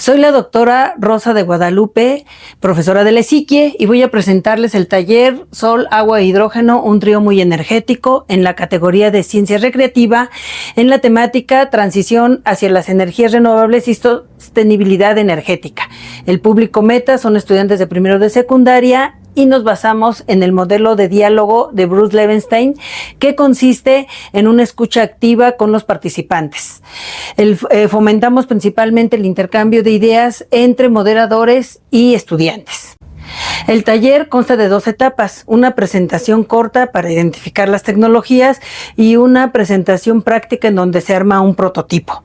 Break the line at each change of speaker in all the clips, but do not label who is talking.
Soy la doctora Rosa de Guadalupe, profesora de la Esiquie, y voy a presentarles el taller Sol, Agua e Hidrógeno, un trío muy energético en la categoría de Ciencia Recreativa, en la temática Transición hacia las energías renovables y sostenibilidad energética. El público meta son estudiantes de primero de secundaria y nos basamos en el modelo de diálogo de Bruce Levenshtein, que consiste en una escucha activa con los participantes. Fomentamos principalmente el intercambio de ideas entre moderadores y estudiantes. El taller consta de 2 etapas, una presentación corta para identificar las tecnologías y una presentación práctica en donde se arma un prototipo.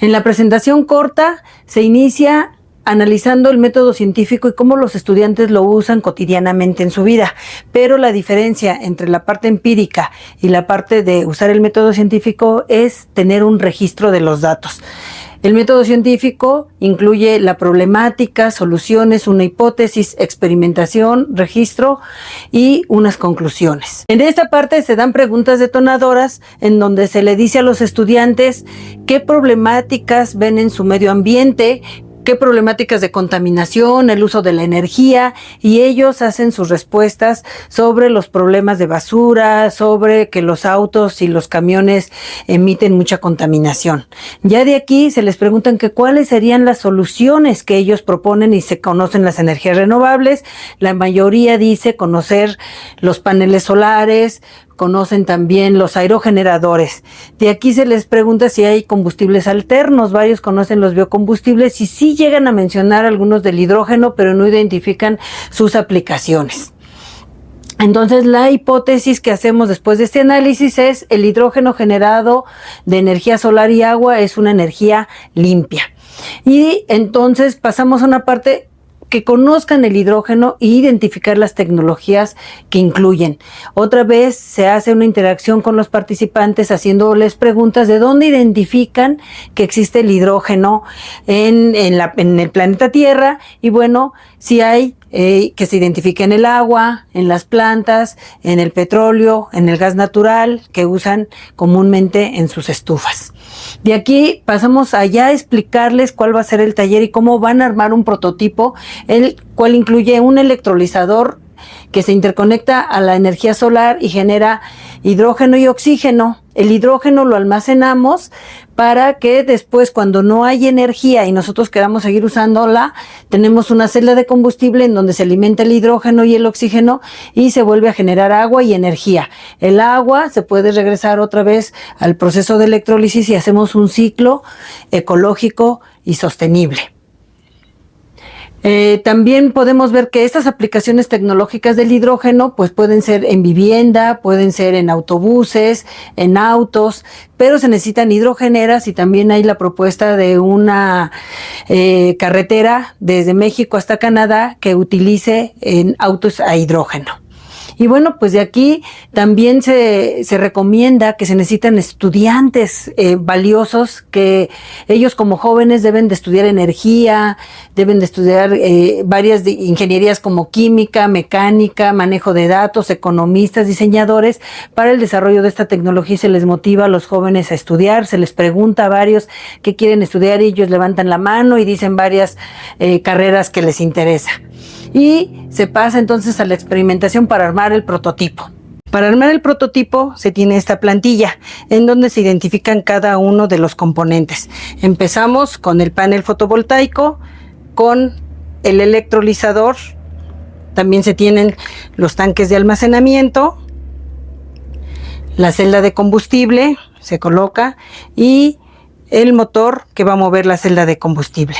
En la presentación corta se inicia analizando el método científico y cómo los estudiantes lo usan cotidianamente en su vida, pero la diferencia entre la parte empírica y la parte de usar el método científico es tener un registro de los datos. El método científico incluye la problemática, soluciones, una hipótesis, experimentación, registro y unas conclusiones. En esta parte se dan preguntas detonadoras en donde se le dice a los estudiantes qué problemáticas ven en su medio ambiente, qué problemáticas de contaminación, el uso de la energía, y ellos hacen sus respuestas sobre los problemas de basura, sobre que los autos y los camiones emiten mucha contaminación. Ya de aquí se les preguntan que cuáles serían las soluciones que ellos proponen y se conocen las energías renovables. La mayoría dice conocer los paneles solares, conocen también los aerogeneradores. De aquí se les pregunta si hay combustibles alternos, varios conocen los biocombustibles y sí llegan a mencionar algunos del hidrógeno, pero no identifican sus aplicaciones. Entonces, la hipótesis que hacemos después de este análisis es el hidrógeno generado de energía solar y agua es una energía limpia. Y entonces pasamos a una parte que conozcan el hidrógeno e identificar las tecnologías que incluyen. Otra vez se hace una interacción con los participantes haciéndoles preguntas de dónde identifican que existe el hidrógeno en el planeta Tierra, y bueno, si hay que se identifique en el agua, en las plantas, en el petróleo, en el gas natural que usan comúnmente en sus estufas. De aquí pasamos allá a explicarles cuál va a ser el taller y cómo van a armar un prototipo, el cual incluye un electrolizador que se interconecta a la energía solar y genera hidrógeno y oxígeno. El hidrógeno lo almacenamos para que después, cuando no hay energía y nosotros queramos seguir usándola, tenemos una celda de combustible en donde se alimenta el hidrógeno y el oxígeno y se vuelve a generar agua y energía. El agua se puede regresar otra vez al proceso de electrólisis y hacemos un ciclo ecológico y sostenible. También podemos ver que estas aplicaciones tecnológicas del hidrógeno pues pueden ser en vivienda, pueden ser en autobuses, en autos, pero se necesitan hidrogeneras y también hay la propuesta de una carretera desde México hasta Canadá que utilice en autos a hidrógeno. Y bueno, pues de aquí también se recomienda que se necesitan estudiantes valiosos, que ellos como jóvenes deben de estudiar energía, deben de estudiar varias ingenierías como química, mecánica, manejo de datos, economistas, diseñadores, para el desarrollo de esta tecnología. Se les motiva a los jóvenes a estudiar, se les pregunta a varios qué quieren estudiar y ellos levantan la mano y dicen varias carreras que les interesa. Y se pasa entonces a la experimentación para armar el prototipo. Para armar el prototipo se tiene esta plantilla en donde se identifican cada uno de los componentes. Empezamos con el panel fotovoltaico, con el electrolizador, también se tienen los tanques de almacenamiento, la celda de combustible se coloca y el motor que va a mover la celda de combustible.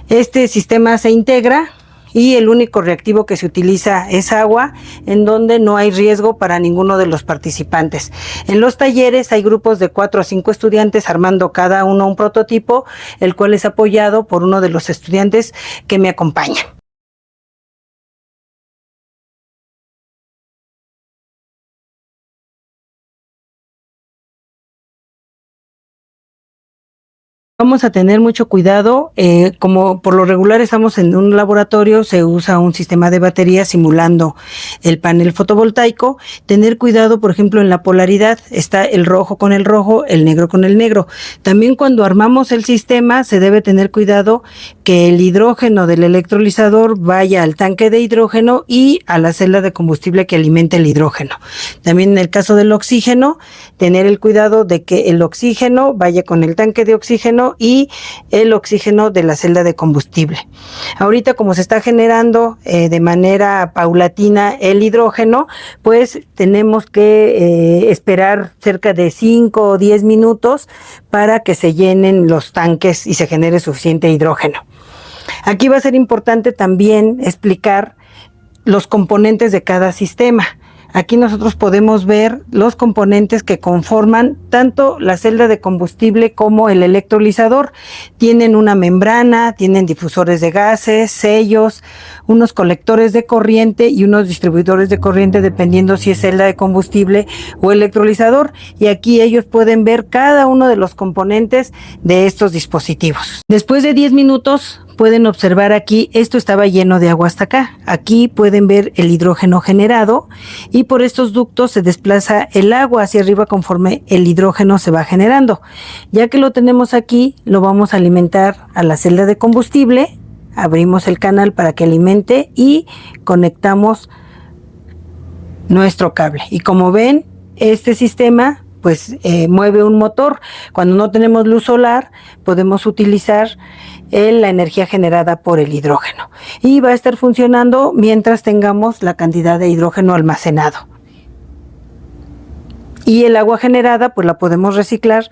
Este sistema se integra y el único reactivo que se utiliza es agua, en donde no hay riesgo para ninguno de los participantes. En los talleres hay grupos de 4 a 5 estudiantes armando cada uno un prototipo, el cual es apoyado por uno de los estudiantes que me acompaña. Vamos a tener mucho cuidado, como por lo regular estamos en un laboratorio, se usa un sistema de batería simulando el panel fotovoltaico. Tener cuidado, por ejemplo, en la polaridad, está el rojo con el rojo, el negro con el negro. También cuando armamos el sistema se debe tener cuidado que el hidrógeno del electrolizador vaya al tanque de hidrógeno y a la celda de combustible que alimenta el hidrógeno. También en el caso del oxígeno, tener el cuidado de que el oxígeno vaya con el tanque de oxígeno y el oxígeno de la celda de combustible. Ahorita, como se está generando de manera paulatina el hidrógeno, pues tenemos que esperar cerca de 5 o 10 minutos para que se llenen los tanques y se genere suficiente hidrógeno. Aquí va a ser importante también explicar los componentes de cada sistema. Aquí nosotros podemos ver los componentes que conforman tanto la celda de combustible como el electrolizador. Tienen una membrana, tienen difusores de gases, sellos, unos colectores de corriente y unos distribuidores de corriente dependiendo si es celda de combustible o electrolizador. Y aquí ellos pueden ver cada uno de los componentes de estos dispositivos. Después de 10 minutos, pueden observar aquí, esto estaba lleno de agua hasta acá. Aquí pueden ver el hidrógeno generado y por estos ductos se desplaza el agua hacia arriba conforme el hidrógeno se va generando. Ya que lo tenemos aquí, lo vamos a alimentar a la celda de combustible. Abrimos el canal para que alimente y conectamos nuestro cable. Y como ven, este sistema pues mueve un motor. Cuando no tenemos luz solar, podemos utilizar la energía generada por el hidrógeno. Y va a estar funcionando mientras tengamos la cantidad de hidrógeno almacenado. Y el agua generada, pues la podemos reciclar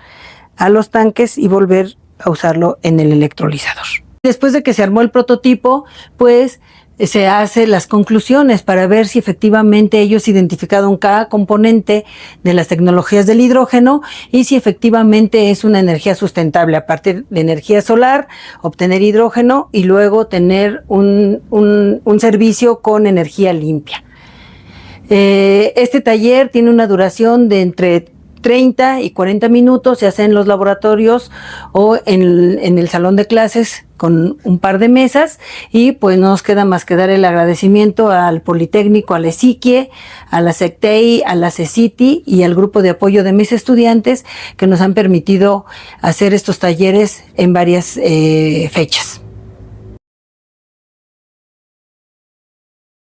a los tanques y volver a usarlo en el electrolizador. Después de que se armó el prototipo, pues se hace las conclusiones para ver si efectivamente ellos identificaron cada componente de las tecnologías del hidrógeno y si efectivamente es una energía sustentable a partir de energía solar, obtener hidrógeno y luego tener un servicio con energía limpia. Este taller tiene una duración de entre 30 y 40 minutos, se hace en los laboratorios o en el salón de clases con un par de mesas y pues no nos queda más que dar el agradecimiento al Politécnico, a la ESIQUIE, a la SECTEI, a la CECITI y al grupo de apoyo de mis estudiantes que nos han permitido hacer estos talleres en varias fechas.